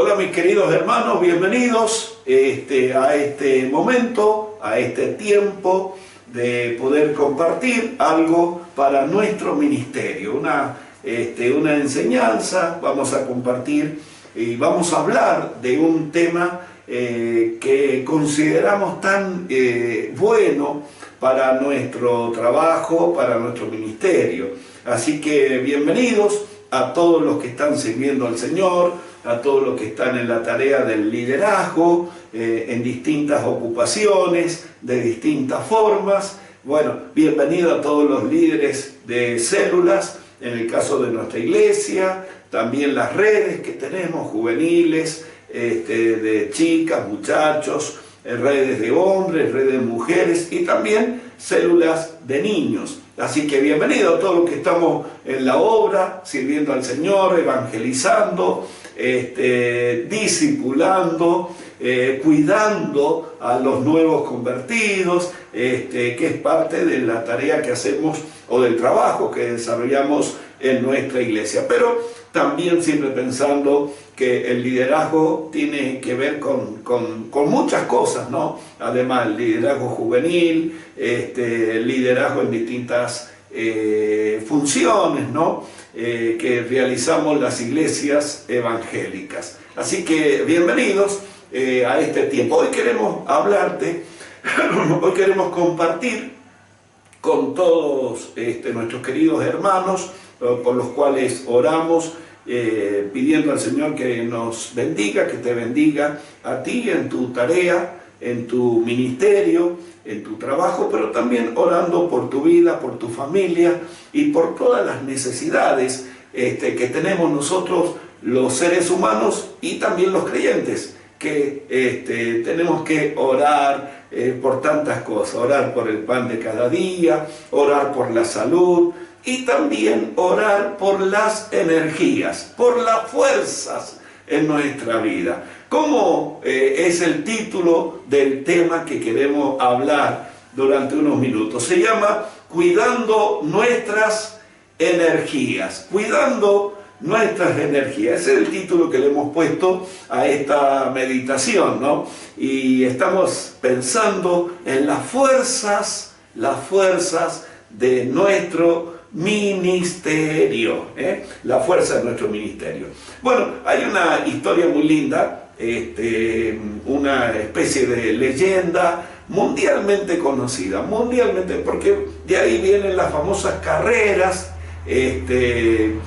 Hola mis queridos hermanos, bienvenidos a este momento, a este tiempo de poder compartir algo para nuestro ministerio, una enseñanza. Vamos a compartir y vamos a hablar de un tema que consideramos tan bueno para nuestro trabajo, para nuestro ministerio. Así que bienvenidos a todos los que están sirviendo al Señor, a todos los que están en la tarea del liderazgo, en distintas ocupaciones, de distintas formas. Bueno, bienvenido a todos los líderes de células, en el caso de nuestra iglesia, también las redes que tenemos, juveniles, de chicas, muchachos, redes de hombres, redes de mujeres y también células de niños. Así que bienvenido a todos los que estamos en la obra, sirviendo al Señor, evangelizando, discipulando, cuidando a los nuevos convertidos, que es parte de la tarea que hacemos o del trabajo que desarrollamos en nuestra iglesia. Pero también siempre pensando que el liderazgo tiene que ver con muchas cosas, ¿no? Además, el liderazgo juvenil, liderazgo en distintas funciones, ¿no? Que realizamos las iglesias evangélicas. Así que bienvenidos a este tiempo. Hoy queremos hablarte, hoy queremos compartir con todos nuestros queridos hermanos, por los cuales oramos, pidiendo al Señor que nos bendiga, que te bendiga a ti en tu tarea, en tu ministerio, en tu trabajo, pero también orando por tu vida, por tu familia y por todas las necesidades que tenemos nosotros los seres humanos y también los creyentes, que tenemos que orar por tantas cosas, orar por el pan de cada día, orar por la salud y también orar por las energías, por las fuerzas en nuestra vida. ¿Cómo es el título del tema que queremos hablar durante unos minutos? Se llama Cuidando nuestras energías. Cuidando nuestras energías. Ese es el título que le hemos puesto a esta meditación, ¿no? Y estamos pensando en las fuerzas de nuestro ministerio, la fuerza de nuestro ministerio. Bueno, hay una historia muy linda, una especie de leyenda mundialmente conocida, porque de ahí vienen las famosas carreras de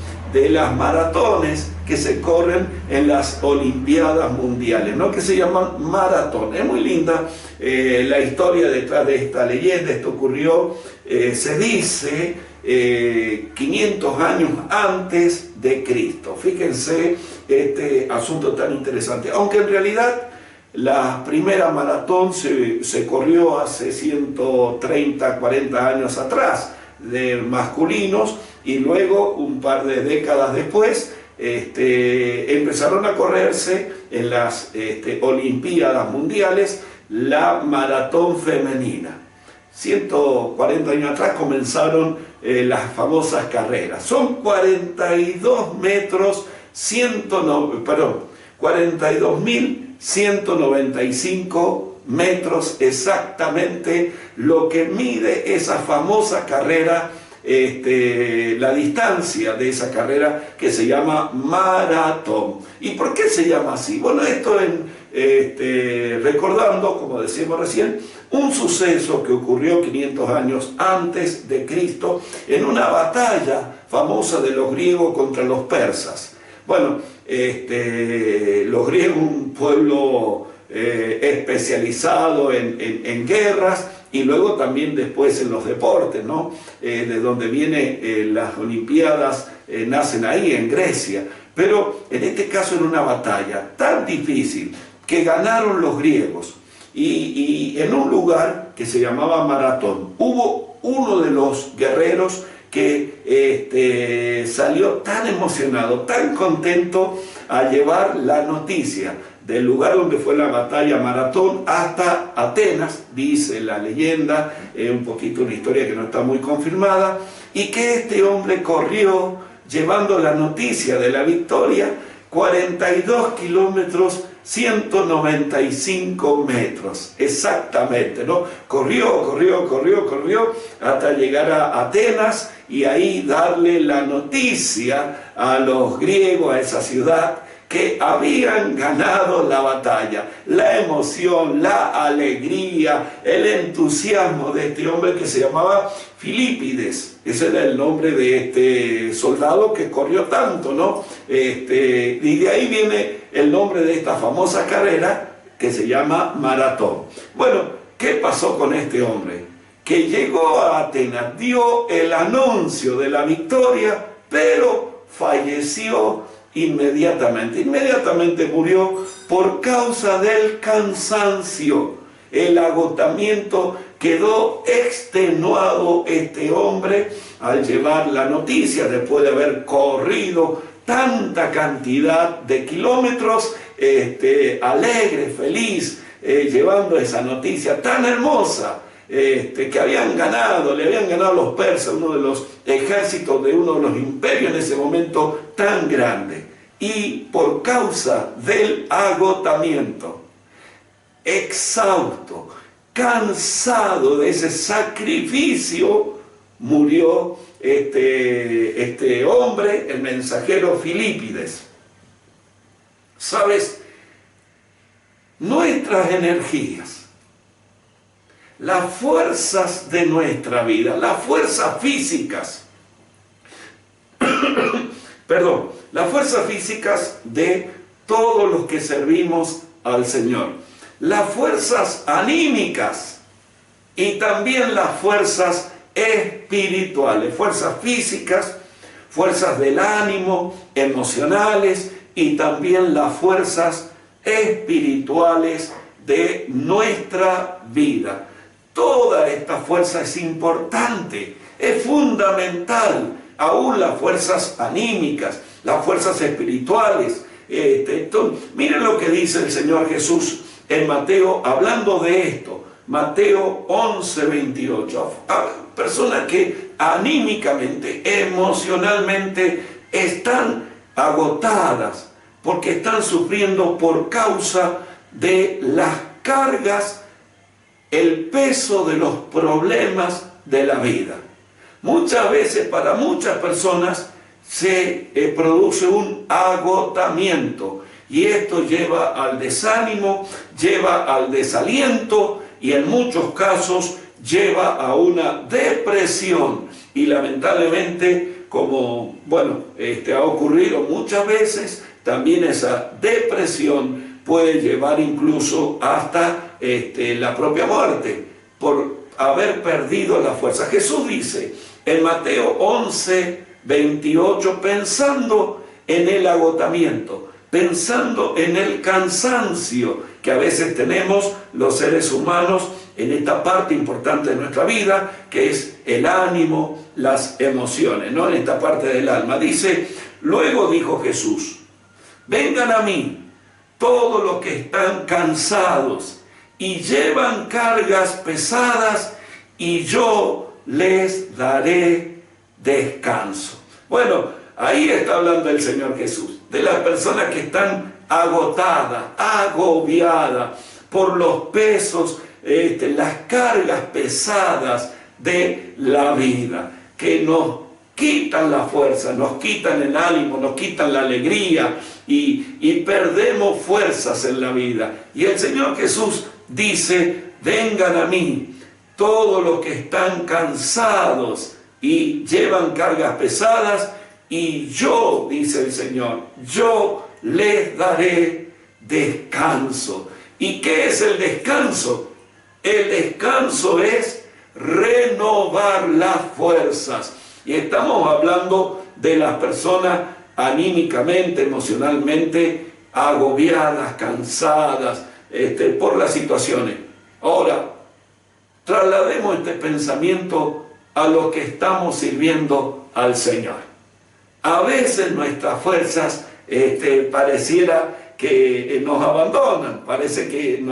las maratones que se corren en las Olimpiadas Mundiales, ¿no? Que se llaman maratón. Es muy linda la historia detrás de esta leyenda. Esto ocurrió, se dice, 500 años antes de Cristo. Fíjense este asunto tan interesante. Aunque en realidad la primera maratón se corrió hace 130, 40 años atrás, de masculinos, y luego un par de décadas después empezaron a correrse en las Olimpiadas Mundiales la maratón femenina. 140 años atrás comenzaron las famosas carreras. Son 42.195 metros exactamente lo que mide esa famosa carrera, la distancia de esa carrera que se llama maratón. ¿Y por qué se llama así? Bueno, esto recordando, como decíamos recién, un suceso que ocurrió 500 años antes de Cristo en una batalla famosa de los griegos contra los persas. Bueno, los griegos, un pueblo especializado en guerras y luego también después en los deportes, ¿no? De donde vienen las Olimpiadas, nacen ahí en Grecia. Pero en este caso era una batalla tan difícil que ganaron los griegos. Y en un lugar que se llamaba Maratón, hubo uno de los guerreros que salió tan emocionado, tan contento a llevar la noticia del lugar donde fue la batalla Maratón hasta Atenas, dice la leyenda, un poquito una historia que no está muy confirmada, y que este hombre corrió llevando la noticia de la victoria 42 kilómetros, 195 metros, exactamente, ¿no? Corrió hasta llegar a Atenas y ahí darle la noticia a los griegos, a esa ciudad, que habían ganado la batalla. La emoción, la alegría, el entusiasmo de este hombre que se llamaba Filípides. Ese era el nombre de este soldado que corrió tanto, ¿no? Y de ahí viene el nombre de esta famosa carrera que se llama maratón. Bueno, ¿qué pasó con este hombre? Que llegó a Atenas, dio el anuncio de la victoria, pero falleció inmediatamente murió por causa del cansancio, el agotamiento. Quedó extenuado este hombre al llevar la noticia, después de haber corrido tanta cantidad de kilómetros, alegre, feliz, llevando esa noticia tan hermosa, que habían ganado, le habían ganado los persas, uno de los ejércitos de uno de los imperios en ese momento tan grande. Y por causa del agotamiento, exhausto, cansado de ese sacrificio, murió este hombre, el mensajero Filípides. ¿Sabes? Nuestras energías, las fuerzas de nuestra vida, las fuerzas físicas, las fuerzas físicas de todos los que servimos al Señor, las fuerzas anímicas y también las fuerzas espirituales, fuerzas físicas, fuerzas del ánimo, emocionales y también las fuerzas espirituales de nuestra vida. Toda esta fuerza es importante, es fundamental, aún las fuerzas anímicas, las fuerzas espirituales. Miren lo que dice el Señor Jesús en Mateo, hablando de esto, Mateo 11:28. Personas que anímicamente, emocionalmente están agotadas porque están sufriendo por causa de las cargas, el peso de los problemas de la vida. Muchas veces para muchas personas se produce un agotamiento y esto lleva al desánimo, lleva al desaliento y en muchos casos lleva a una depresión. Y lamentablemente, como ha ocurrido muchas veces, también esa depresión puede llevar incluso hasta la propia muerte por haber perdido la fuerza. Jesús dice en Mateo 11:28, pensando en el agotamiento, pensando en el cansancio que a veces tenemos los seres humanos en esta parte importante de nuestra vida, que es el ánimo, las emociones, ¿no? En esta parte del alma. Dice, luego dijo Jesús, vengan a mí todos los que están cansados y llevan cargas pesadas, y yo les daré descanso. Bueno, ahí está hablando el Señor Jesús, de las personas que están agotadas, agobiadas por los pesos, las cargas pesadas de la vida, que nos quitan la fuerza, nos quitan el ánimo, nos quitan la alegría y perdemos fuerzas en la vida. Y el Señor Jesús dice, vengan a mí todos los que están cansados y llevan cargas pesadas, y yo, dice el Señor, yo les daré descanso. ¿Y qué es el descanso? El descanso es renovar las fuerzas. Y estamos hablando de las personas anímicamente, emocionalmente agobiadas, cansadas por las situaciones. Ahora, traslademos este pensamiento a lo que estamos sirviendo al Señor. A veces nuestras fuerzas pareciera que nos abandonan, parece que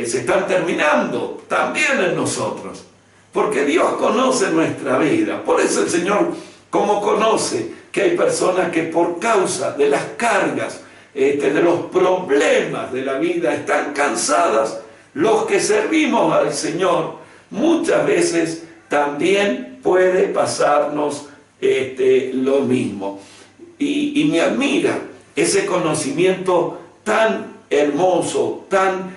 se están terminando también en nosotros, porque Dios conoce nuestra vida. Por eso el Señor, como conoce que hay personas que por causa de las cargas, de los problemas de la vida, están cansadas. Los que servimos al Señor, muchas veces también puede pasarnos lo mismo. Y me admira ese conocimiento tan hermoso, tan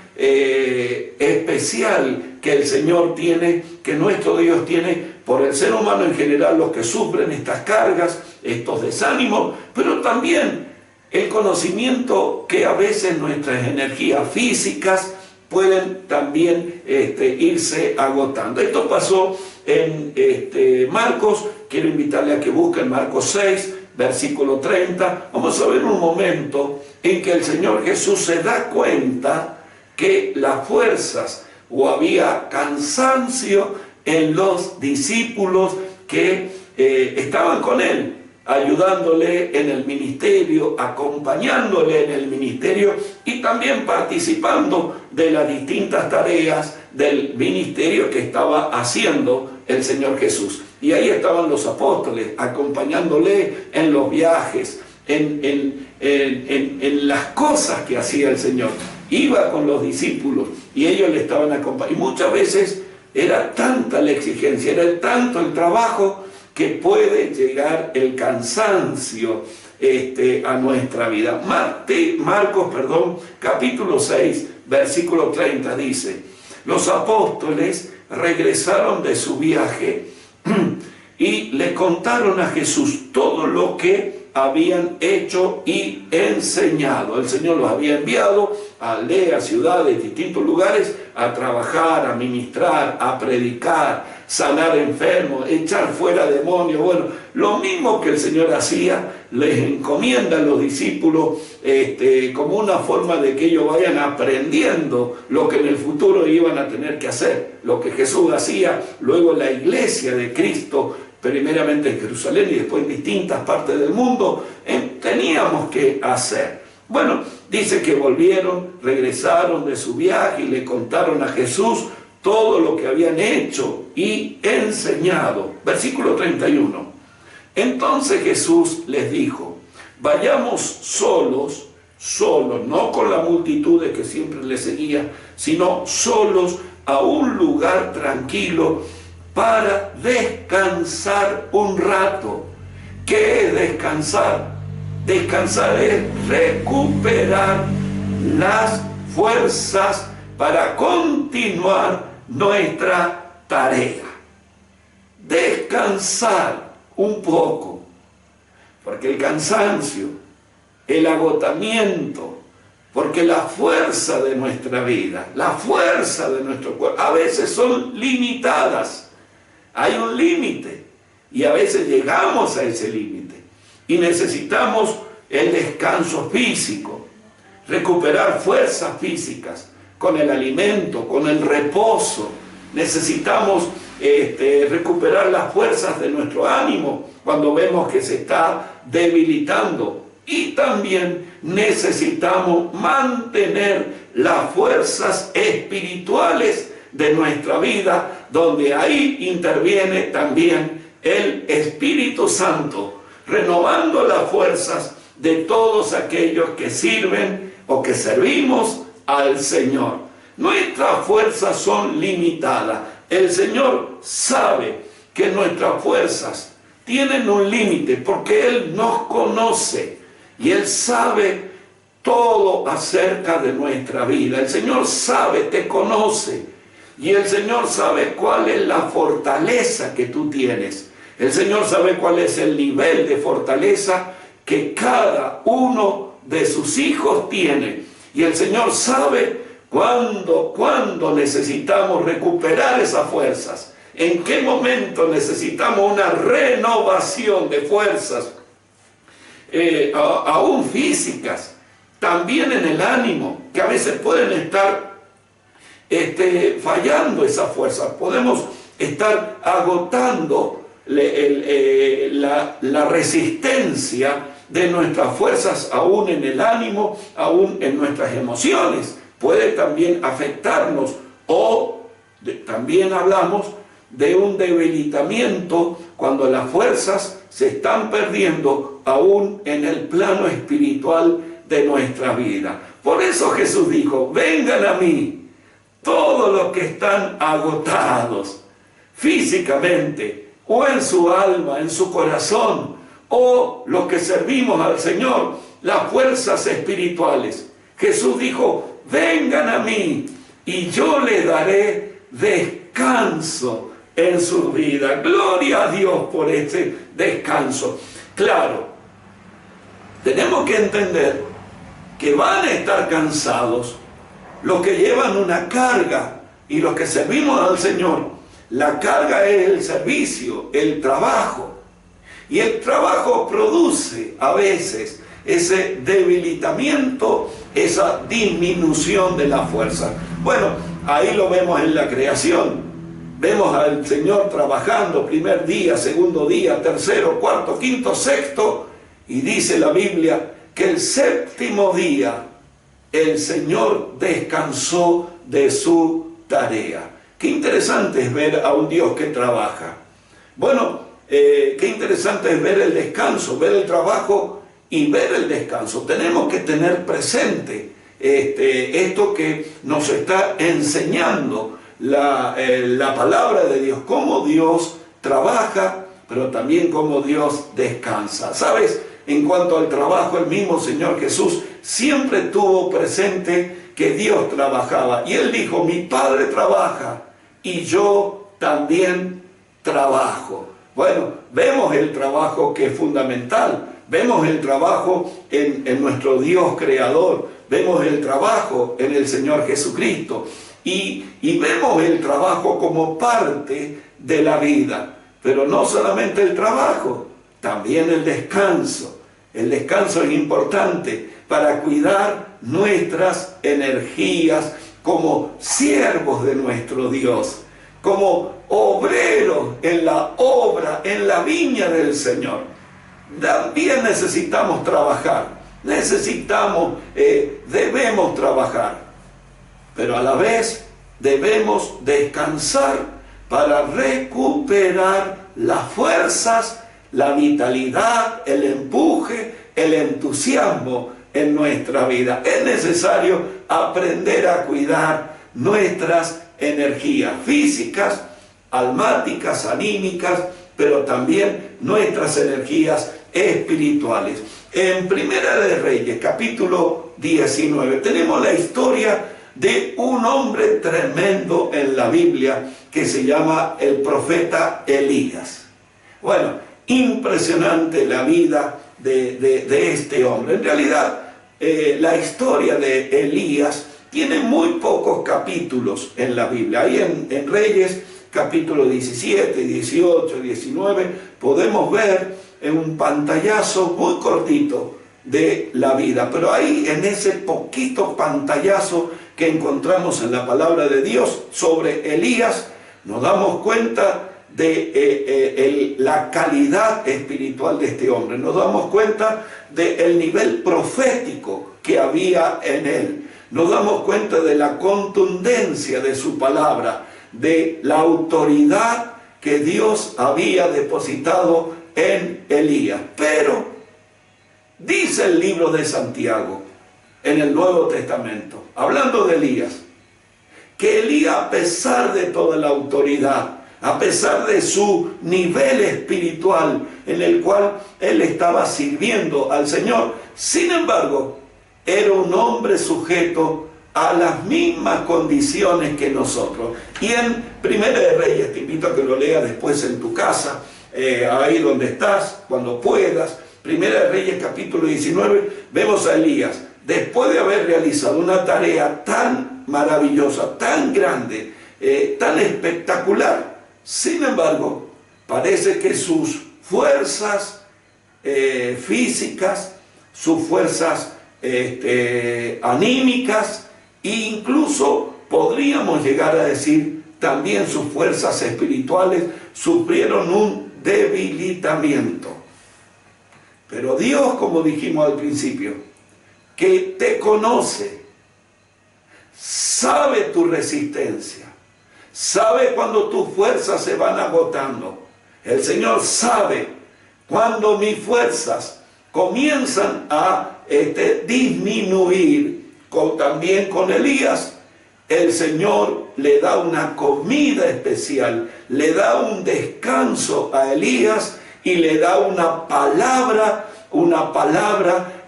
especial que el Señor tiene, que nuestro Dios tiene por el ser humano en general, los que sufren estas cargas, estos desánimos, pero también el conocimiento que a veces nuestras energías físicas pueden también irse agotando. Esto pasó en Marcos. Quiero invitarle a que busquen Marcos 6, versículo 30. Vamos a ver un momento en que el Señor Jesús se da cuenta que las fuerzas o había cansancio en los discípulos que estaban con Él, ayudándole en el ministerio, acompañándole en el ministerio y también participando de las distintas tareas del ministerio que estaba haciendo el Señor Jesús. Y ahí estaban los apóstoles, acompañándole en los viajes, en las cosas que hacía el Señor. Iba con los discípulos y ellos le estaban acompañando. Y muchas veces era tanta la exigencia, era tanto el trabajo, que puede llegar el cansancio a nuestra vida. Marcos, capítulo 6, versículo 30 dice: los apóstoles regresaron de su viaje y le contaron a Jesús todo lo que habían hecho y enseñado. El Señor los había enviado a aldeas, ciudades, distintos lugares, a trabajar, a ministrar, a predicar, sanar enfermos, echar fuera demonios. Bueno, lo mismo que el Señor hacía, les encomienda a los discípulos como una forma de que ellos vayan aprendiendo lo que en el futuro iban a tener que hacer. Lo que Jesús hacía, luego la iglesia de Cristo, primeramente en Jerusalén y después en distintas partes del mundo, teníamos que hacer. Bueno, dice que volvieron, regresaron de su viaje y le contaron a Jesús todo lo que habían hecho y enseñado. Versículo 31. Entonces Jesús les dijo: vayamos solos, no con la multitud que siempre les seguía, sino solos a un lugar tranquilo para descansar un rato. ¿Qué es descansar? Descansar es recuperar las fuerzas para continuar nuestra tarea. Descansar un poco, porque el cansancio, el agotamiento, porque la fuerza de nuestra vida, la fuerza de nuestro cuerpo, a veces son limitadas. Hay un límite y a veces llegamos a ese límite y necesitamos el descanso físico, recuperar fuerzas físicas con el alimento, con el reposo. Necesitamos recuperar las fuerzas de nuestro ánimo cuando vemos que se está debilitando. Y también necesitamos mantener las fuerzas espirituales de nuestra vida, donde ahí interviene también el Espíritu Santo, renovando las fuerzas de todos aquellos que sirven o que servimos al Señor. Nuestras fuerzas son limitadas. El Señor sabe que nuestras fuerzas tienen un límite porque Él nos conoce y Él sabe todo acerca de nuestra vida. El Señor sabe, te conoce, y el Señor sabe cuál es la fortaleza que tú tienes. El Señor sabe cuál es el nivel de fortaleza que cada uno de sus hijos tiene. Y el Señor sabe cuándo necesitamos recuperar esas fuerzas, en qué momento necesitamos una renovación de fuerzas, aún físicas, también en el ánimo, que a veces pueden estar fallando esas fuerzas. Podemos estar agotando la resistencia de nuestras fuerzas, aún en el ánimo, aún en nuestras emociones. Puede también afectarnos, o también hablamos de un debilitamiento cuando las fuerzas se están perdiendo aún en el plano espiritual de nuestra vida. Por eso Jesús dijo, vengan a mí todos los que están agotados físicamente, o en su alma, en su corazón, o los que servimos al Señor, las fuerzas espirituales. Jesús dijo, vengan a mí y yo les daré descanso en su vida. Gloria a Dios por este descanso. Claro, tenemos que entender que van a estar cansados los que llevan una carga y los que servimos al Señor. La carga es el servicio, el trabajo. Y el trabajo produce a veces ese debilitamiento, esa disminución de la fuerza. Bueno, ahí lo vemos en la creación. Vemos al Señor trabajando primer día, segundo día, tercero, cuarto, quinto, sexto. Y dice la Biblia que el séptimo día el Señor descansó de su tarea. Qué interesante es ver a un Dios que trabaja. Bueno, qué interesante es ver el descanso, ver el trabajo y ver el descanso. Tenemos que tener presente esto que nos está enseñando la palabra de Dios, cómo Dios trabaja, pero también cómo Dios descansa. ¿Sabes? En cuanto al trabajo, el mismo Señor Jesús siempre tuvo presente que Dios trabajaba. Y Él dijo, mi Padre trabaja y yo también trabajo. Bueno, vemos el trabajo que es fundamental. Vemos el trabajo en nuestro Dios creador. Vemos el trabajo en el Señor Jesucristo. Y vemos el trabajo como parte de la vida. Pero no solamente el trabajo, también el descanso. El descanso es importante para cuidar nuestras energías como siervos de nuestro Dios, como obreros en la obra, en la viña del Señor. También necesitamos trabajar, debemos trabajar, pero a la vez debemos descansar para recuperar las fuerzas, la vitalidad, el empuje, el entusiasmo en nuestra vida. Es necesario aprender a cuidar nuestras energías físicas, almáticas, anímicas, pero también nuestras energías espirituales. En Primera de Reyes, capítulo 19, tenemos la historia de un hombre tremendo en la Biblia que se llama el profeta Elías. Bueno, impresionante la vida de este hombre. En realidad, la historia de Elías tiene muy pocos capítulos en la Biblia. Ahí en Reyes, capítulo 17, 18, 19, podemos ver en un pantallazo muy cortito de la vida. Pero ahí, en ese poquito pantallazo que encontramos en la palabra de Dios sobre Elías, nos damos cuenta de la calidad espiritual de este hombre. Nos damos cuenta del nivel profético que había en él. Nos damos cuenta de la contundencia de su palabra, de la autoridad que Dios había depositado en Elías. Pero dice el libro de Santiago en el Nuevo Testamento, hablando de Elías, que Elías, a pesar de toda la autoridad, a pesar de su nivel espiritual en el cual él estaba sirviendo al Señor, sin embargo, era un hombre sujeto a las mismas condiciones que nosotros. Y en Primera de Reyes, te invito a que lo leas después en tu casa, ahí donde estás, cuando puedas. Primera de Reyes, capítulo 19, vemos a Elías, después de haber realizado una tarea tan maravillosa, tan grande, tan espectacular. Sin embargo, parece que sus fuerzas físicas, sus fuerzas anímicas, e incluso podríamos llegar a decir también sus fuerzas espirituales, sufrieron un debilitamiento. Pero Dios, como dijimos al principio, que te conoce, sabe tu resistencia, sabe cuando tus fuerzas se van agotando. El Señor sabe Cuando mis fuerzas comienzan a disminuir, también con Elías, el Señor le da una comida especial, le da un descanso a Elías y le da una palabra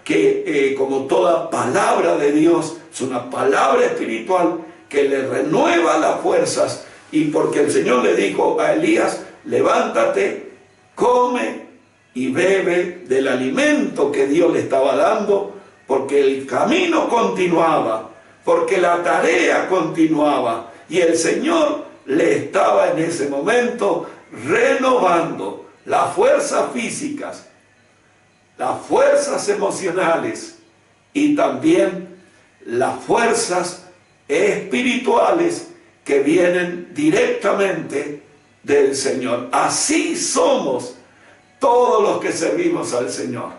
que como toda palabra de Dios, es una palabra espiritual que le renueva las fuerzas. Y porque el Señor le dijo a Elías: levántate, come y bebe del alimento que Dios le estaba dando, porque el camino continuaba, porque la tarea continuaba, y el Señor le estaba en ese momento renovando las fuerzas físicas, las fuerzas emocionales y también las fuerzas espirituales que vienen directamente del Señor. Así somos todos los que servimos al Señor.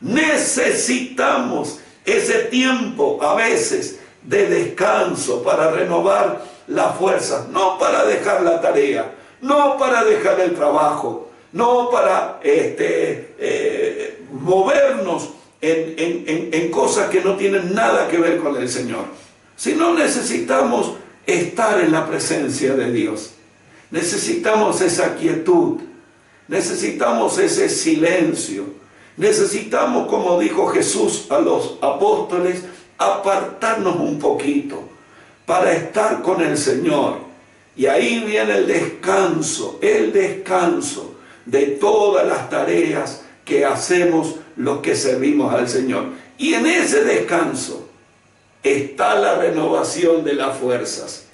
Necesitamos ese tiempo a veces de descanso para renovar las fuerzas, no para dejar la tarea, no para dejar el trabajo, no para movernos en cosas que no tienen nada que ver con el Señor, sino necesitamos estar en la presencia de Dios. Necesitamos esa quietud, necesitamos ese silencio, necesitamos, como dijo Jesús a los apóstoles, apartarnos un poquito para estar con el Señor. Y ahí viene el descanso de todas las tareas que hacemos los que servimos al Señor. Y en ese descanso está la renovación de las fuerzas.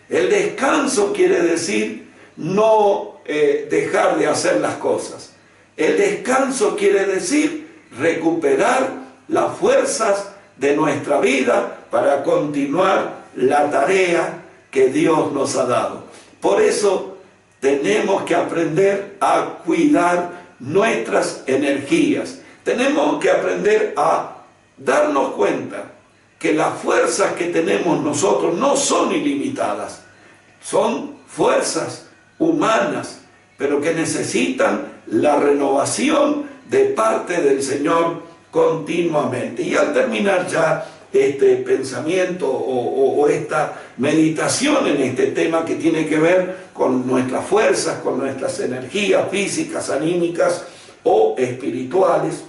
El descanso quiere decir no dejar de hacer las cosas. El descanso quiere decir recuperar las fuerzas de nuestra vida para continuar la tarea que Dios nos ha dado. Por eso tenemos que aprender a cuidar nuestras energías. Tenemos que aprender a darnos cuenta que las fuerzas que tenemos nosotros no son ilimitadas. Son fuerzas humanas, pero que necesitan la renovación de parte del Señor continuamente. Y al terminar ya este pensamiento o esta meditación en este tema que tiene que ver con nuestras fuerzas, con nuestras energías físicas, anímicas o espirituales,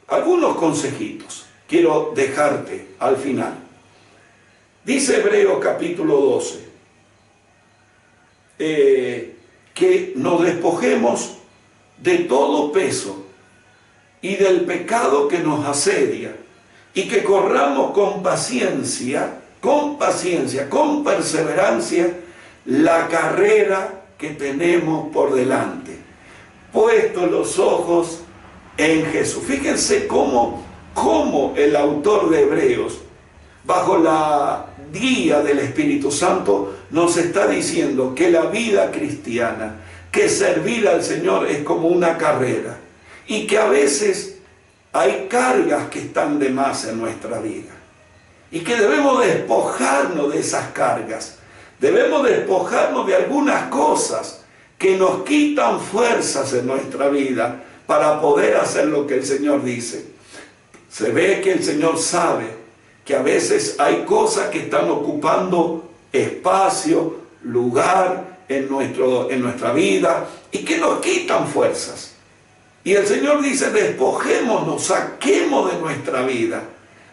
algunos consejitos quiero dejarte al final. Dice Hebreos capítulo 12 que nos despojemos de todo peso y del pecado que nos asedia, y que corramos con paciencia, con perseverancia, la carrera que tenemos por delante, puestos los ojos en Jesús. Fíjense cómo el autor de Hebreos, bajo la guía del Espíritu Santo, nos está diciendo que la vida cristiana, que servir al Señor es como una carrera, y que a veces hay cargas que están de más en nuestra vida, y que debemos despojarnos de esas cargas, debemos despojarnos de algunas cosas que nos quitan fuerzas en nuestra vida para poder hacer lo que el Señor dice. Se ve que el Señor sabe que a veces hay cosas que están ocupando espacio, lugar en nuestra vida, y que nos quitan fuerzas. Y el Señor dice: despojémonos, saquemos de nuestra vida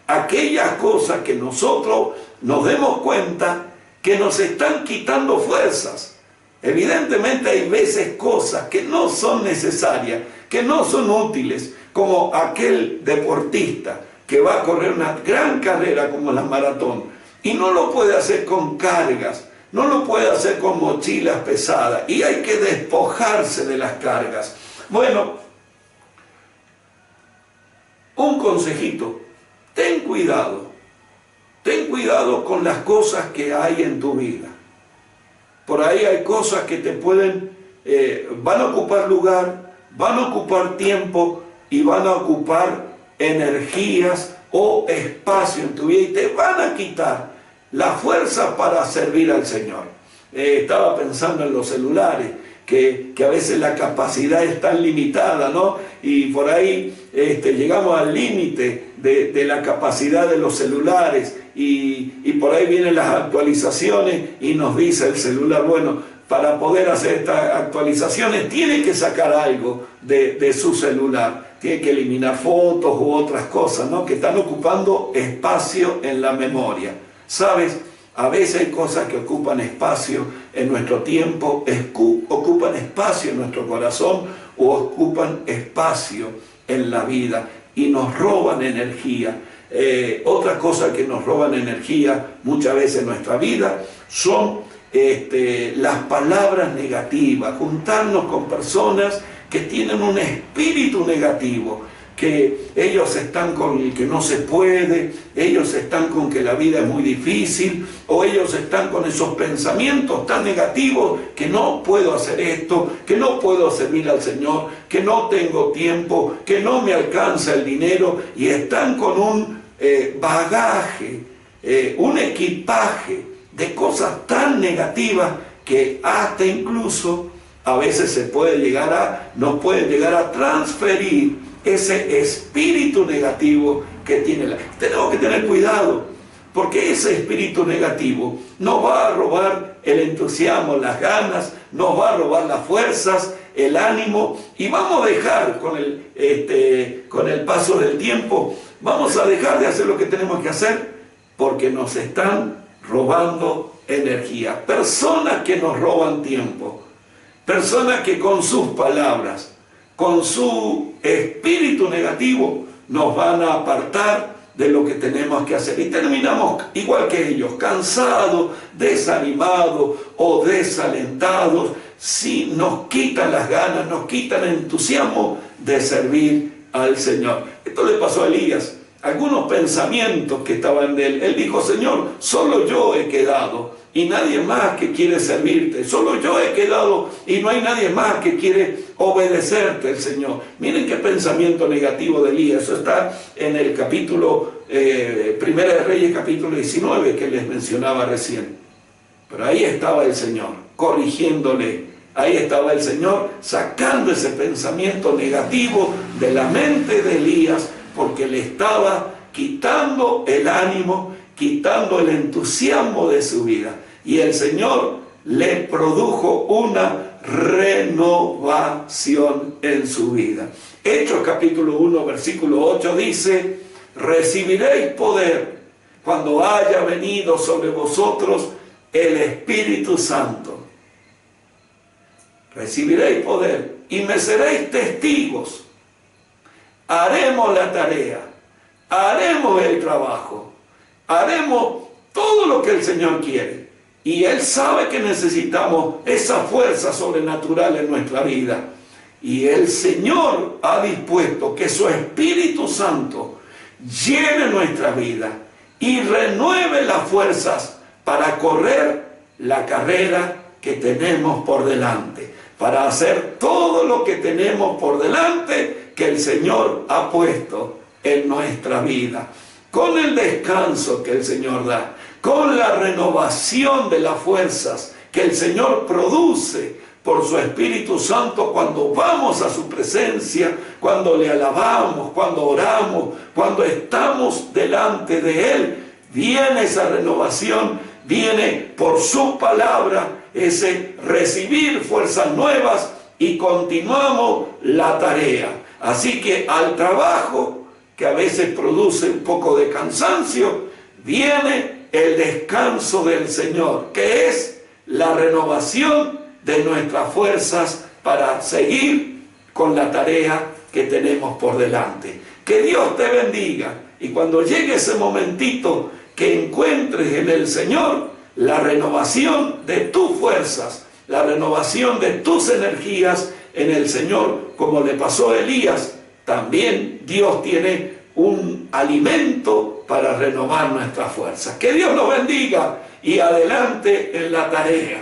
aquellas cosas que nosotros nos demos cuenta que nos están quitando fuerzas. Evidentemente hay veces cosas que no son necesarias, que no son útiles, como aquel deportista que va a correr una gran carrera como la maratón, y no lo puede hacer con cargas, no lo puede hacer con mochilas pesadas, y hay que despojarse de las cargas. Bueno, un consejito: ten cuidado con las cosas que hay en tu vida. Por ahí hay cosas que te van a ocupar lugar, van a ocupar tiempo y van a ocupar energías o espacio en tu vida, y te van a quitar la fuerza para servir al Señor. Estaba pensando en los celulares, que a veces la capacidad es tan limitada, ¿no? Y por ahí llegamos al límite de la capacidad de los celulares y por ahí vienen las actualizaciones y nos dice el celular, bueno, para poder hacer estas actualizaciones tiene que sacar algo de su celular, tiene que eliminar fotos u otras cosas, ¿no? Que están ocupando espacio en la memoria. ¿Sabes? A veces hay cosas que ocupan espacio en nuestro tiempo, ocupan espacio en nuestro corazón o ocupan espacio en la vida y nos roban energía. Otra cosa que nos roban energía muchas veces en nuestra vida son las palabras negativas, juntarnos con personas que tienen un espíritu negativo, que ellos están con el que no se puede, ellos están con que la vida es muy difícil, o ellos están con esos pensamientos tan negativos que no puedo hacer esto, que no puedo servir al Señor, que no tengo tiempo, que no me alcanza el dinero, y están con un bagaje, un equipaje de cosas tan negativas que hasta incluso a veces nos pueden llegar a transferir ese espíritu negativo que tiene Tenemos que tener cuidado, porque ese espíritu negativo nos va a robar el entusiasmo, las ganas, nos va a robar las fuerzas, el ánimo, y vamos a dejar con el paso del tiempo, vamos a dejar de hacer lo que tenemos que hacer, porque nos están robando energía. Personas que nos roban tiempo, personas que con sus palabras, con su espíritu negativo, nos van a apartar de lo que tenemos que hacer. Y terminamos igual que ellos, cansados, desanimados o desalentados, si nos quitan las ganas, nos quitan el entusiasmo de servir al Señor. Esto le pasó a Elías. Algunos pensamientos que estaban de él. Él dijo, Señor, solo yo he quedado y nadie más que quiere servirte. Solo yo he quedado y no hay nadie más que quiere obedecerte, el Señor. Miren qué pensamiento negativo de Elías. Eso está en el capítulo, Primera de Reyes, capítulo 19, que les mencionaba recién. Pero ahí estaba el Señor, corrigiéndole. Ahí estaba el Señor, sacando ese pensamiento negativo de la mente de Elías, porque le estaba quitando el ánimo, quitando el entusiasmo de su vida. Y el Señor le produjo una renovación en su vida. Hechos capítulo 1, versículo 8 dice, recibiréis poder cuando haya venido sobre vosotros el Espíritu Santo. Recibiréis poder y me seréis testigos. Haremos la tarea, haremos el trabajo, haremos todo lo que el Señor quiere. Y Él sabe que necesitamos esa fuerza sobrenatural en nuestra vida. Y el Señor ha dispuesto que su Espíritu Santo llene nuestra vida y renueve las fuerzas para correr la carrera que tenemos por delante, para hacer todo lo que tenemos por delante que el Señor ha puesto en nuestra vida, con el descanso que el Señor da, con la renovación de las fuerzas que el Señor produce por su Espíritu Santo cuando vamos a su presencia, cuando le alabamos, cuando oramos, cuando estamos delante de Él. Viene esa renovación, viene por su palabra ese recibir fuerzas nuevas y continuamos la tarea. Así que al trabajo, que a veces produce un poco de cansancio, viene el descanso del Señor, que es la renovación de nuestras fuerzas para seguir con la tarea que tenemos por delante. Que Dios te bendiga, y cuando llegue ese momentito que encuentres en el Señor la renovación de tus fuerzas, la renovación de tus energías en el Señor, como le pasó a Elías, también Dios tiene un alimento para renovar nuestras fuerzas. Que Dios nos bendiga y adelante en la tarea.